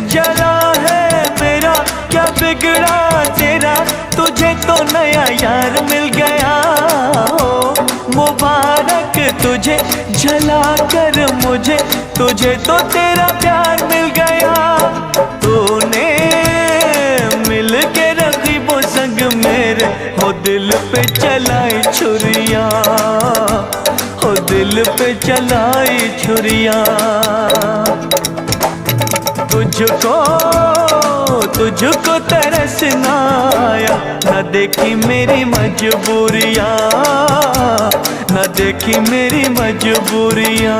जला है मेरा, क्या बिगड़ा तेरा, तुझे तो नया यार मिल गया। हो मुबारक तुझे जला कर मुझे, तुझे तो तेरा प्यार मिल गया। तूने मिल के रकीबों संग मेरे, हो दिल पे चलाई छुरियां, हो दिल पे चलाई छुरियां। तुझको तुझको तरस ना आया, न देखी मेरी मजबूरियां, न देखी मेरी मजबूरियां।